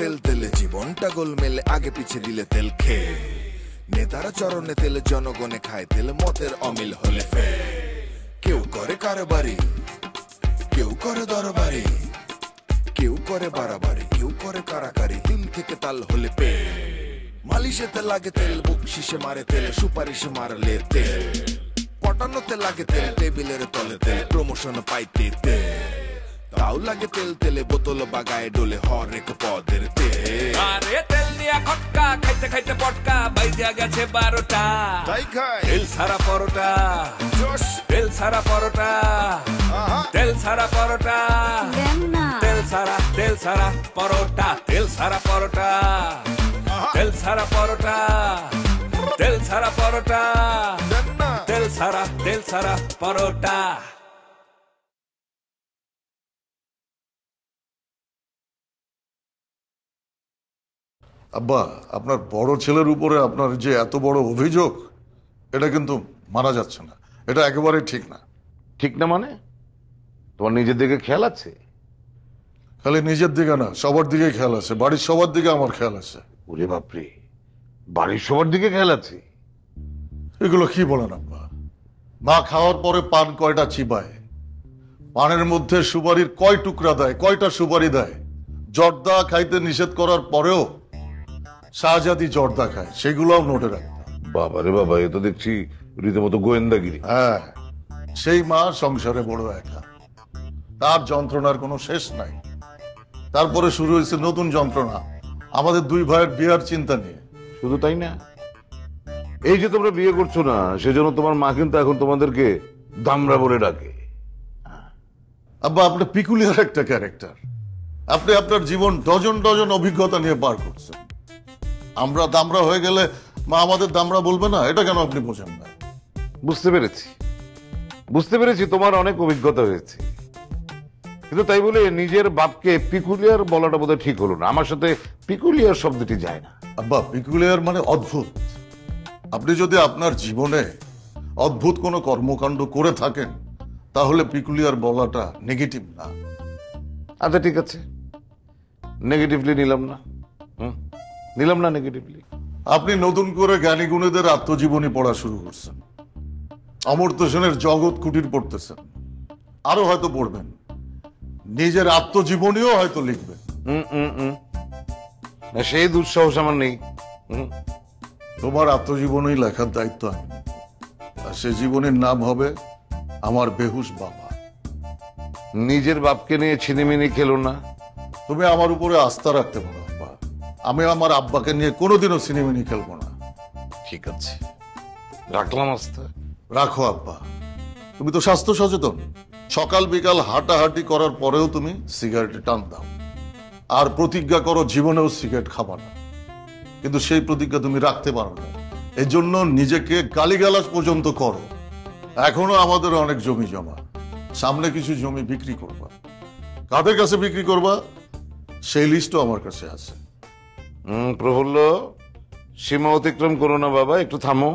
তেল তেলে জীবনটা গোলমেলে আগে পিছে দিলে তেল খেয়ে নেতারা চরণে তেলে জনগণে খায় তেল মতের অমিল হলে ফে কেউ করে কারবারি কেউ করে দরবারি কেউ করে বাড়াবাড়ি কেউ করে কারাকারি দিল থেকে তাল হলে পে মালিশেতে লাগে তেল বকশিসে মারে তেল সুপারিশে মারলে তেল পটানোতে লাগে তেল টেবিলের তলে তেল প্রমোশন পাইতে তেল তাও লাগে তেল তেলে বোতল বাগায় ডোলে হরেক পদের তেল আরে তেল দিয়া খটকা খাইতে খাইতে পটকা বাইজা গেছে 12টা তাই খায় তেল সারা পরোটা জোশ তেল সারা পরোটা তেল সারা পরোটা তেল সারা পরোটা তেল সারা পরোটা তেল সারা পরোটা তেল সারা পরোটা তেল সারা পরোটা আব্বা আপনার বড় ছেলের উপরে আপনার যে এত বড় অভিযোগ এটা কিন্তু মানা যাচ্ছে না, এটা একেবারেই ঠিক না। ঠিক না মানে? তোমার নিজের দিকে খেয়াল আছে? খালি নিজের দিকে না, সবার দিকে খেয়াল আছে, বাড়ির সবার দিকে আমার খেয়াল আছে। ওরে বাপরে, বাড়ির সবার দিকে খেয়াল আছে? এগুলো কি বলেন আব্বা? মা খাওয়ার পরে পান কয়টা চিবায়, পানের মধ্যে সুপারির কয় টুকরা দেয়, কয়টা সুপারি দেয়, জর্দা খাইতে নিষেধ করার পরেও শাহজাদি জর্দা খায়, সেগুলোও নোটে রাখতাম। বাবারে বাবা, এ তো দেখছি রীতিমতো গোয়েন্দাগিরি। হ্যাঁ, সেই মা সংসারে বড় একা, তার যন্ত্রণার কোনো শেষ নাই। তারপরে শুরু হয়েছে নতুন যন্ত্রণা, আমাদের দুই ভাইয়ের বিয়ার চিন্তা নিয়ে। শুধু তাই না, এই যে তোমরা বিয়ে করছো না, সেজন্য তোমার মা কিন্তু এখন তোমাদেরকে দামড়া বলে ডাকে। আব্বা, আপনি পিকুলিয়ার একটা ক্যারেক্টার, আপনি আপনার জীবন ডজন ডজন অভিজ্ঞতা নিয়ে পার করছেন। আমরা দামড়া হয়ে গেলে মা আমাদের দামড়া বলবে না, এটা কেন আপনি বোঝেন না? বুঝতে পেরেছি তোমার অনেক অভিজ্ঞতা হয়েছে, কিন্তু তাই বলে নিজের বাপকে পিকুলিয়ার বলাটা বোধহয় ঠিক হলো না। আমার সাথে পিকুলিয়ার শব্দটি যায় না। আব্বা, পিকুলিয়ার মানে অদ্ভুত। আপনি যদি আপনার জীবনে অদ্ভুত কোনো কর্মকাণ্ড করে থাকেন তাহলে পিকুলিয়ার বলাটা নেগেটিভ না। আচ্ছা ঠিক আছে, নেগেটিভলি নিলাম না নেগেটিভলি। আপনি নতুন করে জ্ঞানী গুণীদের আত্মজীবনী পড়া শুরু করছেন, অমর্ত্য সেনের জগৎ কুটির পড়তেছেন, আরো হয়তো পড়বেন, নিজের আত্মজীবনীও হয়তো লিখবেন। সেই দুঃসাহস আমার নেই। তোমার আত্মজীবনী লেখার দায়িত্ব আমি, আর সে জীবনের নাম হবে আমার বেহুশ বাবা। নিজের বাপকে নিয়ে ছিনিমিনি খেলো না। তুমি আমার উপরে আস্থা রাখতে পারো আব্বা, আমি আমার আব্বাকে নিয়ে কোনোদিনও ছিনিমিনি খেলবো না। ঠিক আছে, রাখলাম আস্থা। রাখো আব্বা, তুমি তো স্বাস্থ্য সচেতন, সকাল বিকাল হাঁটাহাঁটি করার পরেও তুমি সিগারেটে টান দাও, আর প্রতিজ্ঞা করো জীবনেও সিগারেট খাবা না, কিন্তু সেই প্রতিজ্ঞা তুমি রাখতে পারো না। এই জন্য নিজেকে গালিগালাজ পর্যন্ত করো। এখনো আমাদের অনেক জমি জমা, সামনে কিছু জমি বিক্রি করবা, কাদের কাছে বিক্রি করবা সেই লিস্টও আমার কাছে আছে। প্রফুল্ল, সীমা অতিক্রম করো না বাবা, একটু থামো।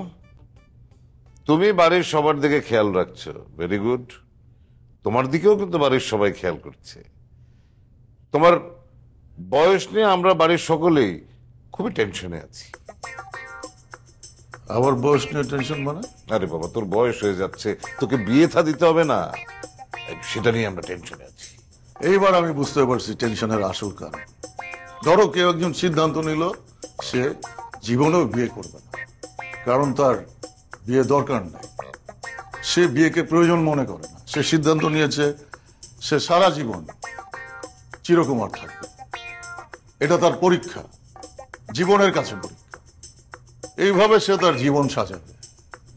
তুমি বাড়ির সবার দিকে খেয়াল রাখছো, ভেরি গুড। তোমার দিকেও কিন্তু বাড়ির সবাই খেয়াল করছে। তোমার বয়স নিয়ে আমরা বাড়ির সকলেই খুবই টেনশনে আছি। আমার বয়স নিয়ে টেনশন মানে? আরে বাবা, তোর বয়স হয়ে যাচ্ছে, তোকে বিয়ে থা দিতে হবে না, সেটা নিয়ে আমরা টেনশনে আছি। এইবার আমি বুঝতে পারছি টেনশনের আসল কারণ। ধরো কেউ একজন সিদ্ধান্ত নিল সে জীবনেও বিয়ে করবে না, কারণ তার বিয়ে দরকার নাই, সে বিয়েকে প্রয়োজন মনে করে না, সে সিদ্ধান্ত নিয়েছে সে সারা জীবন চিরকুমার থাকবে। এটা তার পরীক্ষা, জীবনের কাছে পরীক্ষা। এইভাবে সে তার জীবন সাজাবে,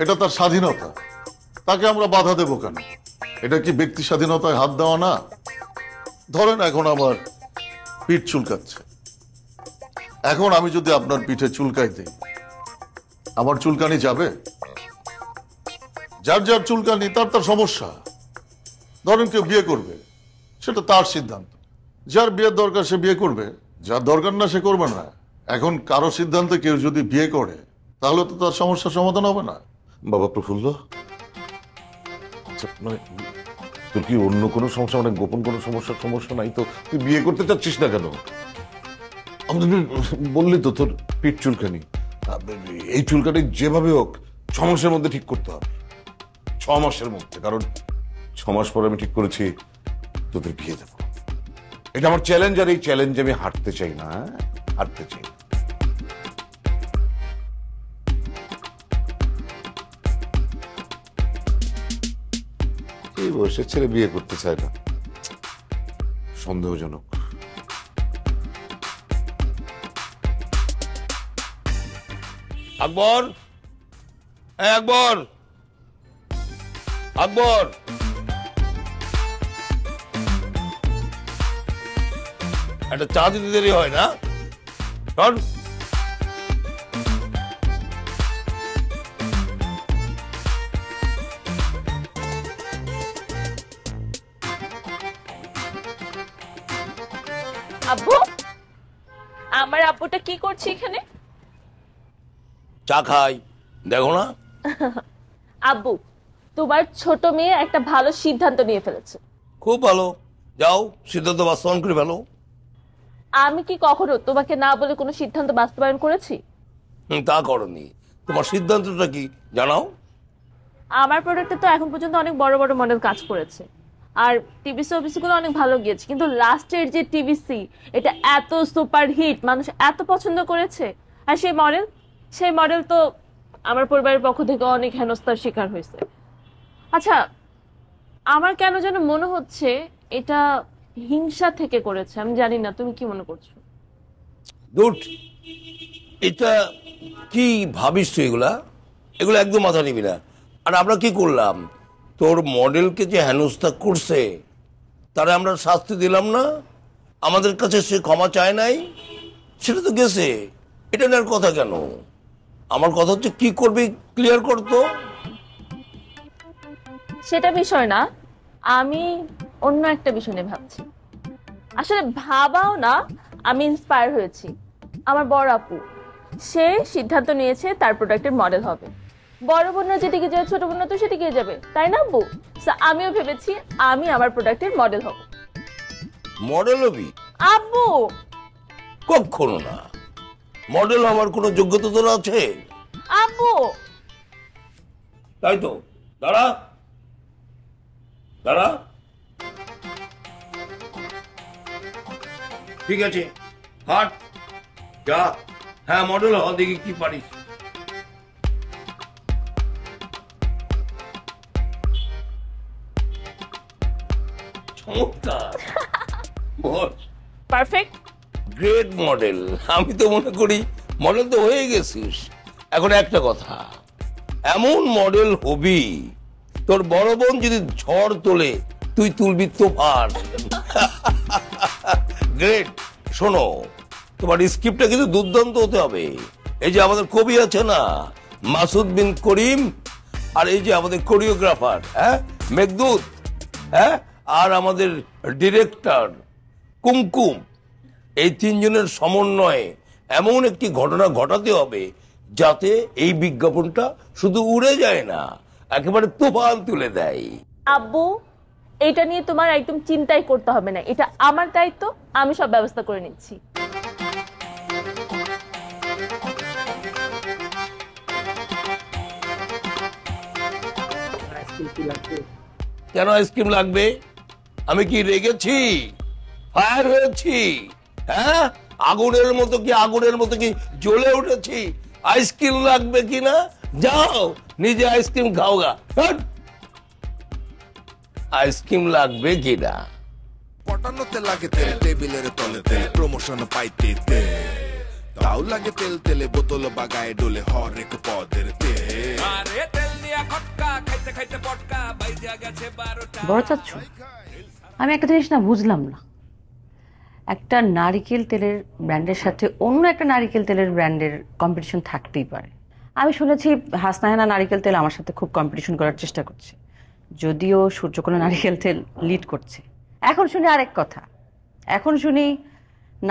এটা তার স্বাধীনতা, তাকে আমরা বাধা দেব কেন? এটা কি ব্যক্তি স্বাধীনতায় হাত দেওয়া না? ধরেন এখন আমার পিঠ চুলকাচ্ছে, এখন আমি যদি আপনার পিঠে চুলকাই দিই, আমার চুলকানি যাবে? যার যার চুলকানি তার তার সমস্যা। ধরেন কেউ বিয়ে করবে, সেটা তার সিদ্ধান্ত, যার বিয়ের দরকার সে বিয়ে করবে, যার দরকার না সে করবে না। এখন কারো সিদ্ধান্তে কেউ যদি বিয়ে করে তাহলে তো তার সমস্যার সমাধান হবে না। বাবা প্রফুল্ল, মানে তোর কি অন্য কোনো সমস্যা, মানে গোপন কোনো সমস্যা নাই তো? তুই বিয়ে করতে চাচ্ছিস না কেন? বললি তো তোর পিঠ চুলকানি, এই চুলকানি যেভাবে হোক 6 মাসের মধ্যে ঠিক করতে হবে। 6 মাসের মধ্যে, কারণ 6 মাস পরে আমি ঠিক করেছি তোদের বিয়ে দেবো। এটা আমার চ্যালেঞ্জ, আর এই চ্যালেঞ্জে আমি হারতে চাই না, হারতে চাই না। এই বয়সের ছেলে বিয়ে করতে চায় না, সন্দেহজনক। আকবর, আকবর, আকবর, একটা চা দিতে দেরি হয় না? শোন, আব্বু, আমার আব্বুটা কি করছে এখানে? চা খাই, দেখো না? আব্বু, তোমার ছোট মেয়ে একটা ভালো সিদ্ধান্ত নিয়ে ফেলেছে। খুব ভালো, যাও সিদ্ধান্ত বাস্তবায়ন করে ফেলো। আমি কি কখনো তোমাকে না বলে কোনো সিদ্ধান্ত বাস্তবায়ন করেছি? তা করনি। তোমার সিদ্ধান্তটা কি জানাও? আমার প্রোডাক্টে তো এখন পর্যন্ত অনেক বড় বড় মডেল কাজ করেছে, আর টিভিসি অফিসগুলো অনেক ভালো গিয়েছে, কিন্তু লাস্টের যে টিভিসি, এটা এত সুপার হিট, মানুষ এত পছন্দ করেছে। আর সেই মডেল তো আমার পরিবারের পক্ষ থেকে অনেক হেনস্থার শিকার হয়েছে। আচ্ছা, আমার কেন যেন মনে হচ্ছে এটা হিংসা থেকে করেছে। আমি জানি না, তুমি কি মনে করছো? গুড, এটা কি ভাবিস তুই? এগুলো একদম মাথা নিবি না। আর আমরা কি করলাম? তোর মডেলকে যে হেনস্থা করছে তারা আমরা শাস্তি দিলাম না, আমাদের কাছে সে ক্ষমা চায় নাই, সেটা তো গেছে। এটা নেওয়ার কথা কেন? আমার কথা হচ্ছে কি করবি ক্লিয়ার করতো। সেটা বিষয় না, আমি অন্য একটা বিষয় নিয়ে ভাবছি। আসলে ভাবাও না, আমি ইন্সপায়ার হয়েছি। আমার বড় আপু, সে সিদ্ধান্ত নিয়েছে তার প্রোডাক্টের মডেল হবে। বড় বোনরা যেদিকে যায়, ছোট বোনরা তো সেদিকে যাবে, তাই না আব্বু? আমিও ভেবেছি আমি আমার প্রোডাক্টের মডেল হব। মডেল হবি? আব্বু, কখনো না। মডেল হওয়ার কোনো যোগ্যতা তোর আছে? আব্বু, তাই তো। দাঁড়া দাঁড়া, ঠিক আছে, হাট যা। হ্যাঁ, মডেল হওয়া, দেখি কি পারিস। চমৎকার, পারফেক্ট, গ্রেট মডেল। আমি তো মনে করি মডেল তো হয়ে গেছিস। এখন একটা কথা, এমন মডেল হবি তোর বড় বোন যদি ঝড় তোলে তুই তুলবি তোফান। গ্রেট। শোনো, তোমার স্ক্রিপ্টটা কিন্তু দুর্দান্ত হতে হবে। এই যে আমাদের কবি আছে না, মাসুদ বিন করিম, আর এই যে আমাদের কোরিওগ্রাফার মেঘদূত, আর আমাদের ডিরেক্টর কুমকুম, এই 3 জনের সমন্বয়ে এমন একটি ঘটনা ঘটাতে হবে যাতে এই বিজ্ঞাপনটা শুধু উড়ে যায় না, একেবারে তুফান তুলে দেয়। আব্বু, এটা নিয়ে তোমার একদম চিন্তাই করতে হবে না, এটা আমার দায়িত্ব, আমি সব ব্যবস্থা করে নিচ্ছি। কেন আইসক্রিম লাগবে? আমি কি রেগেছি? ফায়ার হয়েছি? আগুনের মতো কি জ্বলে উঠেছি? আইসক্রিম লাগবে কিনা? যাও নিজে আইসক্রিম খাওগা। আইসক্রিম লাগবে কিনা? পটানোতে লাগে তেল, টেবিলের তলে তেল, প্রমোশন পাইতে তেল, তাও লাগে তেল, তেলে বোতল বাগায় ডোলে হরেক পদের তেল। আরে তেল দিয়া খটকা, খাইতে খাইতে পটকা, বাইজা গেছে 12টা। বড় চাচ্ছু, আমি একটা জিনিস না বুঝলাম না, একটা নারিকেল তেলের ব্র্যান্ডের সাথে অন্য একটা নারিকেল তেলের ব্র্যান্ডের কম্পিটিশন থাকতেই পারে। আমি শুনেছি হাসনাহেনা নারিকেল তেল আমার সাথে খুব কম্পিটিশন করার চেষ্টা করছে, যদিও সূর্যকোনা নারিকেল তেল লিড করছে। এখন শুনি আরেক কথা, এখন শুনি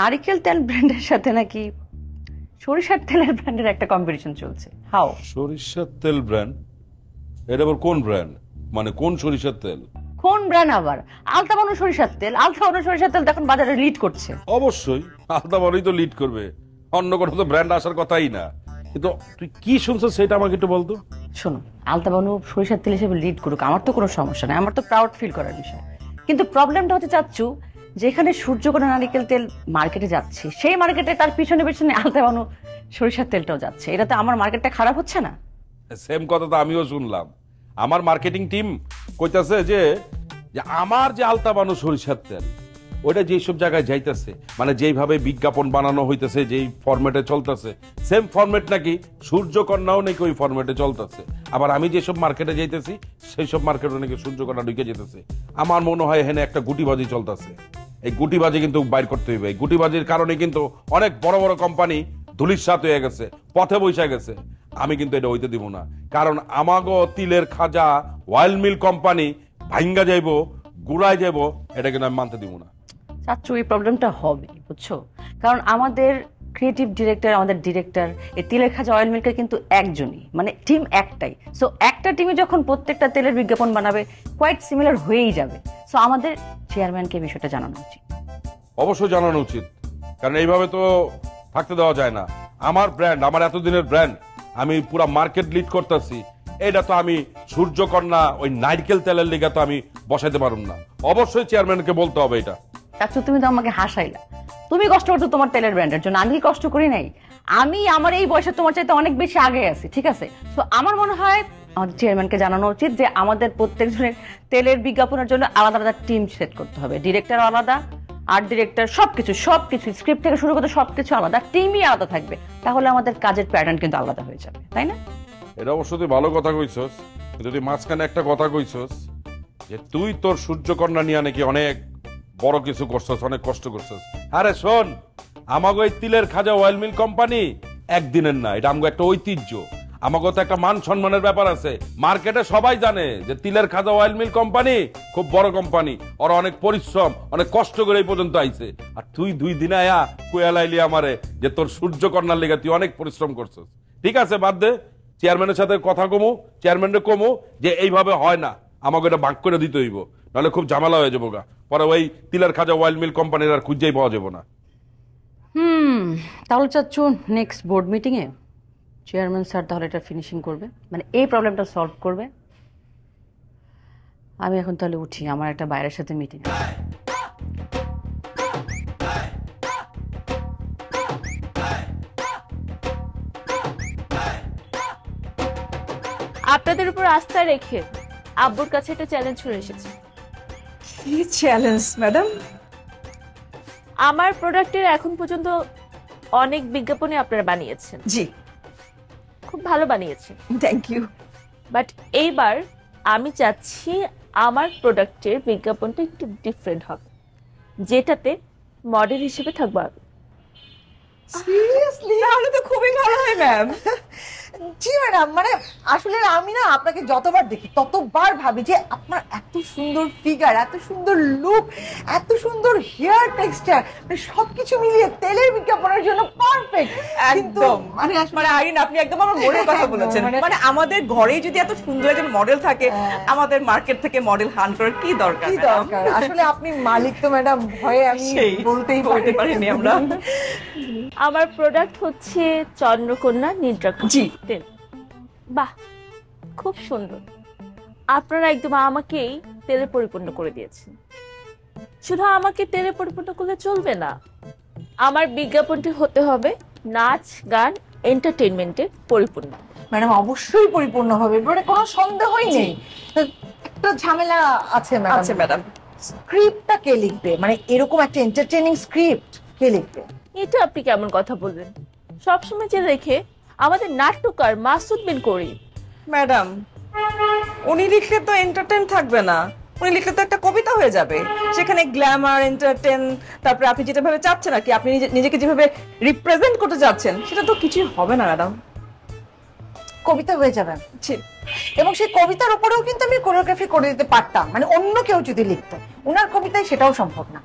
নারিকেল তেল ব্র্যান্ডের সাথে নাকি সরিষার তেলের ব্র্যান্ডের একটা কম্পিটিশন চলছে। হাও? সরিষার তেল ব্র্যান্ড? এটা আবার কোন ব্র্যান্ড? মানে কোন সরিষার তেল? কোন ব্র্যান্ড আবার? আলতা বানু সরিষার তেল। আলতা বানু সরিষার তেল এখন বাজারে লিড করছে। অবশ্যই আলতা বানুই তো লিড করবে, অন্য কোনো তো ব্র্যান্ড আসার কথাই না। কিন্তু তুই কি শুনছিস সেটা আমাকে একটু বলতো। শোনো, আলতা বানু সরিষার তেল হিসেবে লিড করুক, আমার তো কোনো সমস্যা নেই, আমার তো প্রাউড ফিল করার বিষয়। কিন্তু প্রবলেমটা হচ্ছে চাচ্ছু, যেখানে সূর্যকোনা নারিকেল তেল মার্কেটে যাচ্ছে, সেই মার্কেটে তার পিছনে পিছনে আলতা বানু সরিষার তেলটাও যাচ্ছে। এটাতে আমার মার্কেটটা খারাপ হচ্ছে না? সেম কথা তো আমিও শুনলাম। আমার মার্কেটিং টিম কইতাছে যে আমার যে আলতা বানু সরিষার তেল ওইটা যেসব জায়গায় যাইতেছে, মানে যেইভাবে বিজ্ঞাপন বানানো হইতেছে, যেই ফরম্যাটে চলতেছে, সেম ফরম্যাট নাকি সূর্যকন্যাও নাকি ওই ফরম্যাটে চলতেছে। আবার আমি যেসব মার্কেটে যাইতেছি সেই সব মার্কেটে নাকি সূর্যকন্যা ঢুকে যেতেছে। আমার মনে হয় এখানে একটা গুটিবাজি চলতেছে। এই গুটিবাজি কিন্তু বাইর করতে হইবে। এই গুটিবাজির কারণে কিন্তু অনেক বড় বড় কোম্পানি ধুলিস্যাৎ হয়ে গেছে, পথে বসে গেছে। আমি কিন্তু এটা হইতে দিব না, কারণ আমাগো তিলের খাজা অয়েল মিল কোম্পানি ভাঙ্গা যাইবো, গুড়ায় যাইবো, এটা কিন্তু আমি মানতে দিব না। চাচ্ছু, এই প্রবলেমটা হবে, বুঝছো? কারণ আমাদের ক্রিয়েটিভ ডিরেক্টর, আমাদের ডিরেক্টর, এই তেলের খাজা অয়েল মিলকে কিন্তু একজনই, মানে টিম একটাই। সো একটা টিমে যখন প্রত্যেকটা তেলের বিজ্ঞাপন বানাবে, কোয়াইট সিমিলার হয়েই যাবে। সো আমাদের চেয়ারম্যানকে বিষয়টা জানানো উচিত। অবশ্যই জানানো উচিত, কারণ এইভাবে তো থাকতে দেওয়া যায় না। আমার ব্র্যান্ড, আমার এতদিনের ব্র্যান্ড, আমি পুরো মার্কেট লিড করতেছি, এটা তো আমি সূর্যকন্যা ওই নারকেল তেলের লিগা তো আমি বসাইতে পারুম না। অবশ্যই চেয়ারম্যানকে বলতে হবে এটা। চাচ্ছু, তুমি তো আমাকে হাসাইলা। তুমি কষ্ট করছো তোমার তেলের ব্র্যান্ডের জন্য, আমি কি কষ্ট করি নাই? আমি আমার এই বয়সে তোমার চাইতে অনেক বেশি আগে আছি, ঠিক আছে? তো আমার মনে হয় আমাদের চেয়ারম্যানকে জানানো উচিত যে আমাদের প্রত্যেকজনের তেলের বিজ্ঞাপনের জন্য আলাদা আলাদা টিম সেট করতে হবে। ডিরেক্টর আলাদা, আর্ট ডিরেক্টর, সবকিছু স্ক্রিপ্ট থেকে শুরু করতে সবকিছু আলাদা, টিমই আলাদা থাকবে। তাহলে আমাদের কাজের প্যাটার্ন কিন্তু আলাদা হয়ে যাবে, তাই না? এটা অবশ্য তুই ভালো কথা কইছস, কিন্তু তুই মাঝখানে একটা কথা কইছস যে তুই তোর সূর্যকন্যা নিয়ে নাকি অনেক বড় কিছু করছস, অনেক কষ্ট করছস। আরে শোন, আমাগো এই তিলের খাজা অয়েল মিল কোম্পানি একদিনের না, এটা আমাগো একটা ঐতিহ্য। আমাগো তো একটা মান সম্মানের ব্যাপার আছে। মার্কেটে সবাই জানে যে তিলের খাজা অয়েল মিল কোম্পানি খুব বড় কোম্পানি, ওরা অনেক পরিশ্রম, অনেক কষ্ট করে এই পর্যন্ত আইছে। আর তুই 2 দিন আয়া কুয়ালাইলি আমারে যে তোর সূর্যকন্যার লেগে তুই অনেক পরিশ্রম করছস। ঠিক আছে, বাদ দে, চেয়ারম্যানের সাথে কথা কমু, চেয়ারম্যানের কমু যে এইভাবে হয় না, আমাকে এটা ভাগ করে দিতে হইব, নাহলে খুব ঝামেলা হয়ে যাবো গা। পরে ওই তিলের খাজা অয়েল মিল কোম্পানির আর খুঁজেই পাওয়া যাবো না। তাহলে চাচ্ছু নেক্সট বোর্ড মিটিং এ চেয়ারম্যান স্যার তাহলে এটা ফিনিশিং করবে, মানে এই প্রবলেমটা সলভ করবে। আমি এখন তাহলে উঠি, আমার একটা বাইরের সাথে মিটিং আছে। আপনাদের উপর আস্থা রেখে আব্বুর কাছে একটা চ্যালেঞ্জ ছুড়ে এসেছে। কি চ্যালেঞ্জ ম্যাডাম? আমার প্রোডাক্টের এখন পর্যন্ত অনেক বিজ্ঞাপনই আপনারা বানিয়েছেন, জি, খুব ভালো বানিয়েছেন, থ্যাংক ইউ। বাট এইবার আমি চাচ্ছি আমার প্রোডাক্টের বিজ্ঞাপনটা একটু ডিফারেন্ট হবে, যেটাতে মডেল হিসেবে থাকবো আমি। সিরিয়াসলি? তাহলে তো খুবই ভালো হয় ম্যাম। জি ম্যাডাম, মানে আসলে আমি না আপনাকে যতবার দেখি ততবার ভাবি যে আপনার এত সুন্দর ফিগার, এত সুন্দর লুক, এত সুন্দর হেয়ার টেক্সচার, মানে সবকিছু মিলিয়ে তেলের বিজ্ঞাপনের জন্য পারফেক্ট। একদম, মানে আইরিন, আপনি একদম আমার মনের কথা বলেছেন। মানে আমাদের ঘরেই যদি এত সুন্দর একজন মডেল থাকে, আমাদের মার্কেট থেকে মডেল হান্ট করার কি দরকার? আসলে আপনি মালিক তো ম্যাডাম, ভয়ে আমি বলতেই পারিনি আমরা। আমার প্রোডাক্ট হচ্ছে চন্দ্রকন্যা নিদ্রাকন্যা তেল। বাহ, খুব সুন্দর। আপনারা একদম আমাকেই তেলে পরিপূর্ণ করে দিয়েছেন। শুধু আমাকে তেলে পরিপূর্ণ করলে চলবে না, আমার বিজ্ঞাপনটি হতে হবে নাচ গান এন্টারটেইনমেন্টে পরিপূর্ণ। ম্যাডাম অবশ্যই পরিপূর্ণ হবে, মানে কোনো সন্দেহই নেই। একটা ঝামেলা আছে ম্যাডাম। আচ্ছা ম্যাডাম, স্ক্রিপ্টটা কে লিখবে? মানে এরকম একটা এন্টারটেইনিং স্ক্রিপ্ট কে লিখবে? এটা আপনি কেমন কথা বললেন? সবসময় যে রেখে আমাদের নাট্যকার মাসুদ বিন করিম। ম্যাডাম উনি লিখলে তো এন্টারটেইন থাকবে না, উনি লিখলে তো একটা কবিতা হয়ে যাবে। সেখানে গ্ল্যামার, এন্টারটেইন, তারপরে আপনি যেটা ভাবে চাচ্ছেন আর কি, আপনি নিজেকে যেভাবে রিপ্রেজেন্ট করতে যাচ্ছেন, সেটা তো কিছুই হবে না ম্যাডাম। কবিতা হয়ে যাবে, এবং সেই কবিতার উপরেও কিন্তু আমি কোরিওগ্রাফি করে দিতে পারতাম, মানে অন্য কেউ যদি লিখতো। ওনার কবিতায় সেটাও সম্ভব না।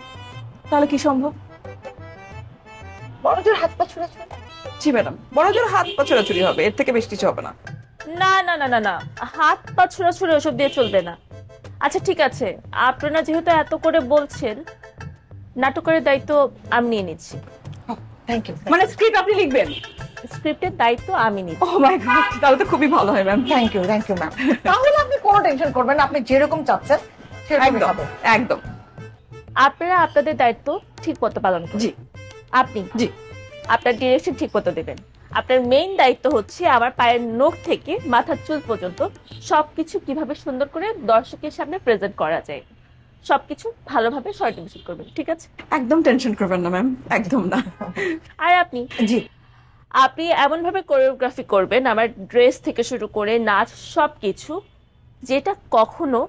তাহলে কি সম্ভব? বড়জোর হাত পা ছোড়াছুড়ি। জি ম্যাডাম, বড়জোর হাত পা ছোড়াছুড়ি হবে, এর থেকে বেশি কিছু হবে না। না না না না না, হাত পা ছোড়াছুড়ি ওসব দিয়ে চলবে না। আচ্ছা ঠিক আছে, আপনারা যেহেতু এত করে বলছেন, নাটকের দায়িত্ব আমি নিয়ে নিচ্ছি। Thank you. মানে স্ক্রিপ্ট আপনি লিখবেন? স্ক্রিপ্টের দায়িত্ব আমি নিচ্ছি। ও মাই গড, তাহলে তো খুবই ভালো হয় ম্যাম। Thank you ma'am. তাহলে আপনি কোনো টেনশন করবেন না, আপনি যেরকম চাচ্ছেন সেরকমই একদম হবে। একদম। আপনারা আপনাদের দায়িত্ব ঠিক মতো পালন করুন। জি আপনি জি আপনার ডিরেকশন ঠিক মতো দেবেন। আপনার মেইন দায়িত্ব হচ্ছে আমার পায়ের নখ থেকে মাথার চুল পর্যন্ত সবকিছু কিভাবে সুন্দর করে দর্শকের সামনে প্রেজেন্ট করা যায়, সবকিছু ভালোভাবে শর্ট এপিসোড করবেন, ঠিক আছে? একদম টেনশন করবেন না ম্যাম, একদম না। আর আপনি আপনি এমন ভাবে কোরিওগ্রাফি করবেন, আমার ড্রেস থেকে শুরু করে নাচ সবকিছু, যেটা কখনো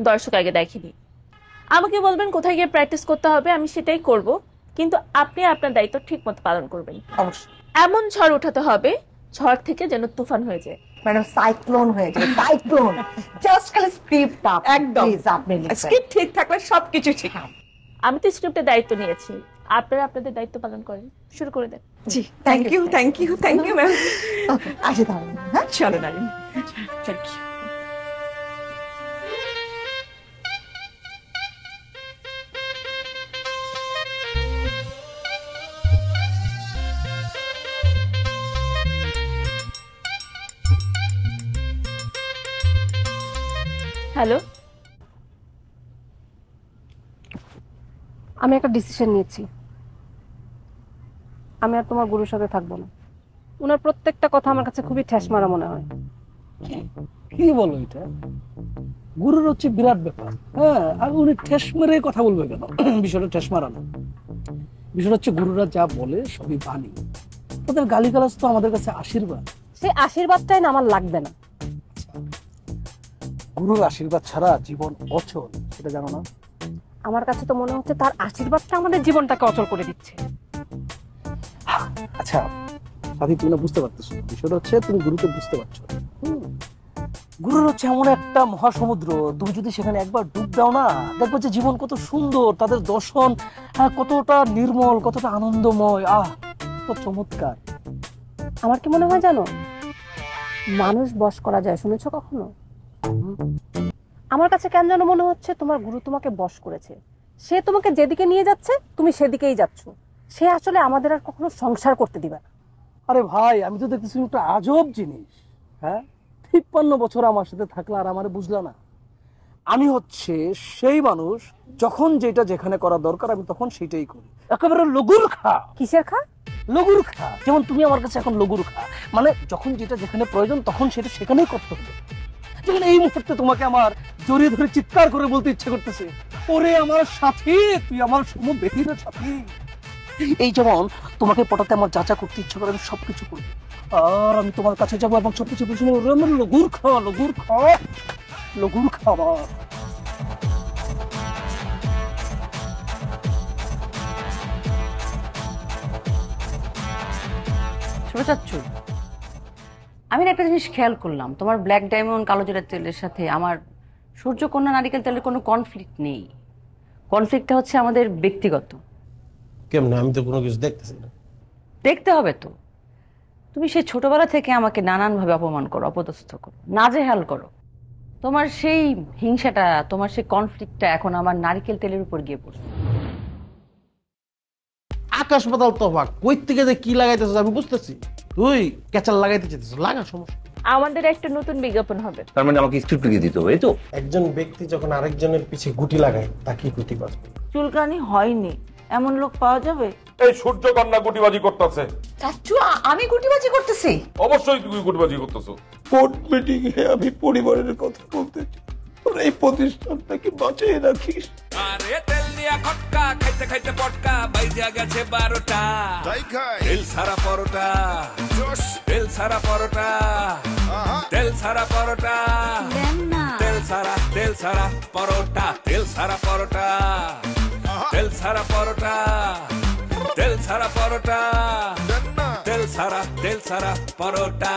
দর্শক আগে দেখেনি। আমাকে বলবেন কোথায় গিয়ে প্র্যাকটিস করতে হবে, আমি সেটাই করব, কিন্তু আপনি আপনার দায়িত্ব ঠিক মতো পালন করবেন। অবশ্যই। এমন ঝড় উঠাতে হবে, ঝড় থেকে যেন তুফান হয়ে যায়। ম্যাডাম সাইক্লোন হয়ে যায়, সাইক্লোন। জাস্ট খালি স্ক্রিপ্ট একদম আপনি স্ক্রিপ্ট ঠিক থাকলে সবকিছু ঠিক। আমি তো স্ক্রিপ্টের দায়িত্ব নিয়েছি, আপনারা আপনাদের দায়িত্ব পালন করেন, শুরু করে দেন। জি thank you thank you thank you ma'am. Okay, আসি তাহলে। হ্যাঁ চলো নারিন। Thank you. হ্যালো, আমি একটা ডিসিশন নিয়েছি, আমি আর তোমার গুরুর সাথে থাকবো না। ওনার প্রত্যেকটা কথা আমার কাছে খুবই ঠেস মারা মনে হয়। কি বলো এটা? গুরুর হচ্ছে বিরাট ব্যাপার, হ্যাঁ, আর উনি ঠেস মেরে কথা বলবে কেন? বিষয়টা ঠেস মারা না, বিষয়টা হচ্ছে গুরুরা যা বলে সবই বাণী, ওদের গালিগালাজ তো আমাদের কাছে আশীর্বাদ। সেই আশীর্বাদটাই না আমার লাগবে না। গুরুর আশীর্বাদ ছাড়া জীবন অচল, সেটা জানো না? আমার কাছে তো মনে হচ্ছে তার আশীর্বাদটা আমাদের জীবনটাকে অচল করে দিচ্ছে। আচ্ছা সাথী, তুমি না বুঝতে পারতেছো, বিষয়টা হচ্ছে তুমি গুরুকে বুঝতে পারছো। গুরুর হচ্ছে এমন একটা মহাসমুদ্র, তুমি যদি সেখানে একবার ডুব দাও না, দেখবো যে জীবন কত সুন্দর, তাদের দর্শন কতটা নির্মল, কতটা আনন্দময়, কত চমৎকার। আমার কি মনে হয় জানো, মানুষ বশ করা যায়, শুনেছো কখনো? আমার কাছে কেন যেন মনে হচ্ছে তোমার গুরু তোমাকে বশ করেছে, সে তোমাকে যেদিকে নিয়ে যাচ্ছে তুমি সেদিকেই যাচ্ছ, সে আসলে আমাদের আর কখনো সংসার করতে দিবে না। আরে ভাই, আমি তো দেখতেছি একটা আজব জিনিস। হ্যাঁ, 53 বছর আমার সাথে থাকলে আর আমারে বুঝলা না? আমি হচ্ছে সেই মানুষ, যখন যেটা যেখানে করা দরকার আমি তখন সেটাই করি, একেবারে লঘুর খা। কিসের খা? লঘুর খা। যেমন তুমি আমার কাছে এখন লঘুর খা, মানে যখন যেটা যেখানে প্রয়োজন তখন সেটা সেখানেই করতে হবে। যেমন এই মুহূর্তে তোমাকে আমার জড়িয়ে ধরে চিৎকার করে বলতে ইচ্ছে করতেছে, ওরে আমার সাথী, তুই আমার সমবেতীর সাথী। এই যেমন তোমাকে পটাতে আমার যা যা করতে ইচ্ছে করে আমি সবকিছু করবো, আর আমি তোমার কাছে যাবো এবং সবকিছু বুঝে নেবো, আমার লঘুর খা, লঘুর খা, লঘুর খাবার। ছোট চাচ্চু, আমি না একটা জিনিস খেয়াল করলাম, তোমার ব্ল্যাক ডায়মন্ড কালো জিরার তেলের সাথে আমার সূর্যকন্যা নারিকেল তেলের কোনো কনফ্লিক্ট নেই। কনফ্লিক্টটা হচ্ছে আমাদের ব্যক্তিগত। কেমন? আমি তো কোনো কিছু দেখতেছি না। দেখতে হবে তো, তুমি সেই ছোটবেলা থেকে আমাকে নানানভাবে অপমান করো, অপদস্থ করো, নাজেহাল করো। তোমার সেই হিংসাটা, তোমার সেই কনফ্লিক্টটা এখন আমার নারিকেল তেলের উপর গিয়ে পড়ছে। আকাশ পাতাল তফাৎ, কই থেকে যে কি লাগাইতেছিস আমি বুঝতেছি। তুই ক্যাচাল লাগাইতে চাইতেছিস, লাগা, সমস্যা। আমাদের একটা নতুন বিজ্ঞাপন হবে। তার মানে আমাকে স্ক্রিপ্ট লিখে দিতে হবে, এই তো? একজন ব্যক্তি যখন আরেকজনের পিছে গুটি লাগায় তা কি গুটি বাজবে? চুলকানি হয়নি এমন লোক পাওয়া যাবে? এই সূর্যকন্যা গুটিবাজি করতেছে। চাচু, আমি গুটিবাজি করতেছি? অবশ্যই তুমি গুটিবাজি করতেছো। বোর্ড মিটিং এ আমি পরিবারের কথা বলতেছি, তোর এই প্রতিষ্ঠানটাকে বাঁচিয়ে রাখিস। আরে তেল দিয়া খটকা খাইতে খাইতে পটকা বাইজা গেছে 12টা। তেল সারা পরোটা, তেল সারা পরোটা, তেল সারা পরোটা, তেল সারা পরোটা, তেল সারা পরোটা, তেল সারা পরোটা, তেল সারা পরোটা, তেল সারা পরোটা।